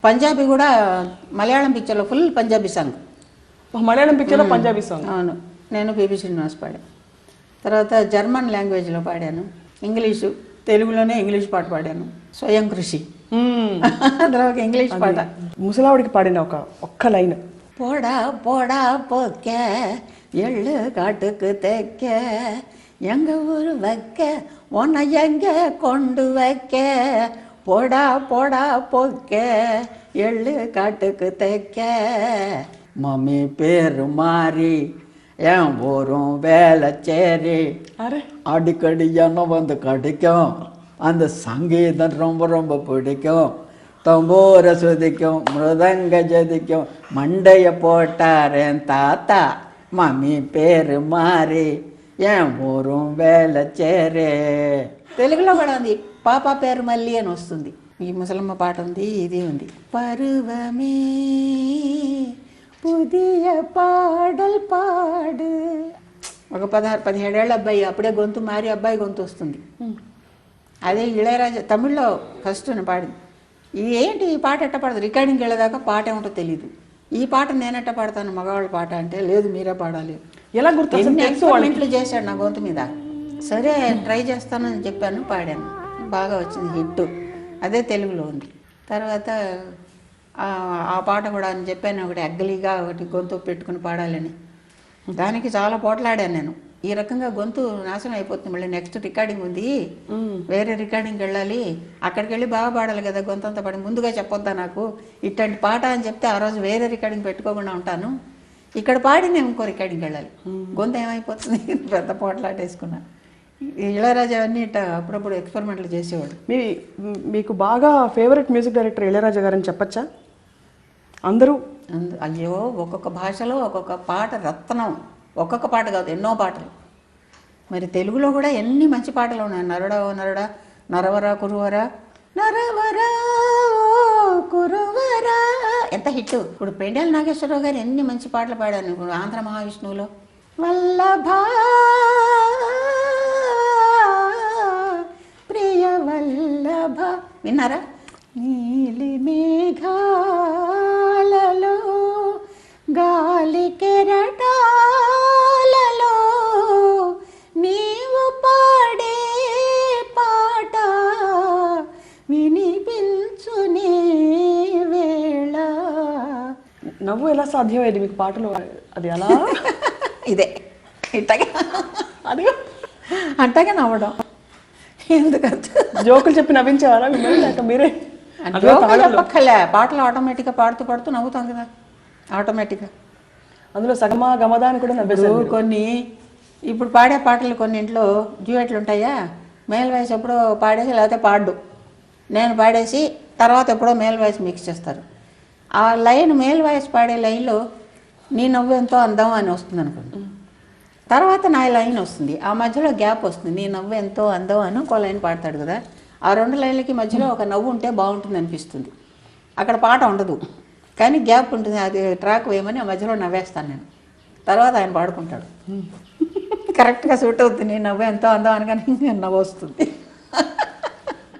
పంజాబీ కూడా మలయాళం పిక్చర్లో full Punjabi song. Malayalam పిక్చర్లో పంజాబీ సాంగ్. అవును, నేను పిబి శ్రీనివాస్ పాడాను. తర్వాత జర్మన్ లాంగ్వేజ్లో పాడాను, ఇంగ్లీషు, తెలుగులోనే ఇంగ్లీష్ పాట పాడాను, స్వయం కృషి. తర్వాత ఇంగ్లీష్ పాట. ముసలావిడికి పాడిన ఒక్క లైన్. పోడా పోడా పోకే எள்ளு காட்டுக்கு தைக்க எங்க ஊர் வைக்க உன்னை எங்க கொண்டு வைக்க போடா போடா போக்க எள்ளு காட்டுக்கு தைக்க மம்மி பேரு மாறி என் ஊரும் வேலைச்சேரி அடிக்கடி எண்ணம் வந்து கடிக்கும், அந்த சங்கீதம் ரொம்ப ரொம்ப பிடிக்கும், தம்பூர சுதிக்கும் மிருதங்க ஜதிக்கும் மண்டைய போட்டாரேன் தாத்தா మమ్మీ పేరు మారి ఏం ఊరు వేలచేరే. తెలుగులో కూడా ఉంది, పాప పేరు మల్లి అని వస్తుంది. ఈ ముసలమ్మ పాట ఉంది, ఇది ఉంది. పరువమే పుదియ పాడల్ పాడు. ఒక 16-17 ఏళ్ళ అబ్బాయి, అప్పుడే గొంతు మారి అబ్బాయి గొంతు వస్తుంది. అదే ఇళయరాజా తమిళ్లో ఫస్ట్ పాడింది. ఇది ఏంటి ఈ పాట ఎట్ట పాడదు, రికార్డింగ్కి వెళ్ళేదాకా పాట ఏమిటో తెలీదు. ఈ పాట నేనెట్ట పాడతాను మగవాళ్ళ పాట అంటే, లేదు మీరే పాడాలి. ఎలా గుర్తు ఎక్స్పెరిమెంట్లు చేశాడు నా గొంతు మీద. సరే ట్రై చేస్తానని చెప్పాను, పాడాను, బాగా వచ్చింది, హిట్. అదే తెలుగులో ఉంది. తర్వాత ఆ పాట కూడా అని చెప్పాను, ఒకటి అగ్గలిగా ఒకటి గొంతు పెట్టుకుని పాడాలని. దానికి చాలా పోట్లాడాను నేను. ఈ రకంగా గొంతు నాశనం అయిపోతుంది, మళ్ళీ నెక్స్ట్ రికార్డింగ్ ఉంది, వేరే రికార్డింగ్కి వెళ్ళాలి, అక్కడికి వెళ్ళి బాగా పాడాలి కదా, గొంతు అంతా పాడి ముందుగా చెప్పొద్దా నాకు ఇట్లాంటి పాట అని చెప్తే ఆ రోజు వేరే రికార్డింగ్ పెట్టుకోకుండా ఉంటాను, ఇక్కడ పాడి నేను ఇంకో రికార్డింగ్కి వెళ్ళాలి, గొంతు ఏమైపోతుంది. పెద్ద పోట్లాటేసుకున్నా. ఇళయరాజా అన్నీ ఇట్లా అప్పుడప్పుడు ఎక్స్పెరిమెంట్లు చేసేవాడు. మీకు బాగా ఫేవరెట్ మ్యూజిక్ డైరెక్టర్ ఇళయరాజా గారని చెప్పచ్చా? అందరూ అయ్యో, ఒక్కొక్క భాషలో ఒక్కొక్క పాట రత్నం, ఒక్కొక్క పాట కాదు ఎన్నో పాటలు. మరి తెలుగులో కూడా ఎన్ని మంచి పాటలు ఉన్నాయి. నరుడా ఓ నరుడా, నరవరా కురువరా, నరవరా కురువరా ఎంత హిట్. ఇప్పుడు పెండెల నాగేశ్వరరావు గారు ఎన్ని మంచి పాటలు పాడాను. ఇప్పుడు ఆంధ్ర మహావిష్ణువులో వల్లభా ప్రియ వల్లభ విన్నారా? నీలి మేఘాలలో గాలి కెరటాలలో నీవు పాడే పాట వినిపించునే వేళ. నవ్వు ఎలా సాధ్యమయ్యేది మీకు పాటలు? అది ఎలా? ఇదే ఇట్టగా అది అంటగా నవ్వడం. ఎందుకంటే జోకులు చెప్పి నవ్వించేవారా లేక మీరే? చెప్పక్కర్లే, పాటలు ఆటోమేటిక్గా పాడుతూ పాడుతూ నవ్వుతాం కదా ఆటోమేటిక్గా. అందులో సగమా గమదాన్ని కూడా నవ్వేశారు. కొన్ని ఇప్పుడు పాడే పాటలు కొన్నింట్లో డ్యూయెట్లు ఉంటాయా, మేల్ వాయిస్ ఎప్పుడో పాడేసి లేకపోతే పాడు, నేను పాడేసి తర్వాత ఎప్పుడో మేల్ వాయిస్ మిక్స్ చేస్తారు. ఆ లైన్ మేల్ వాయిస్ పాడే లైన్లో నీ నవ్వు ఎంతో అందం అని వస్తుంది అనుకోండి, తర్వాత నా లైన్ వస్తుంది, ఆ మధ్యలో గ్యాప్ వస్తుంది, నీ నవ్వు ఎంతో అందం అని ఒక లైన్ పాడతాడు కదా. ఆ 2 లైన్లకి మధ్యలో ఒక నవ్వు ఉంటే బాగుంటుంది అనిపిస్తుంది. అక్కడ పాట ఉండదు కానీ గ్యాప్ ఉంటుంది, అది ట్రాక్ వేయమని ఆ మధ్యలో నవ్వేస్తాను నేను. తర్వాత ఆయన పాడుకుంటాడు, కరెక్ట్గా సూట్ అవుతుంది, నీ నవ్వు ఎంతో అందం అనగానే నవ్వు వస్తుంది.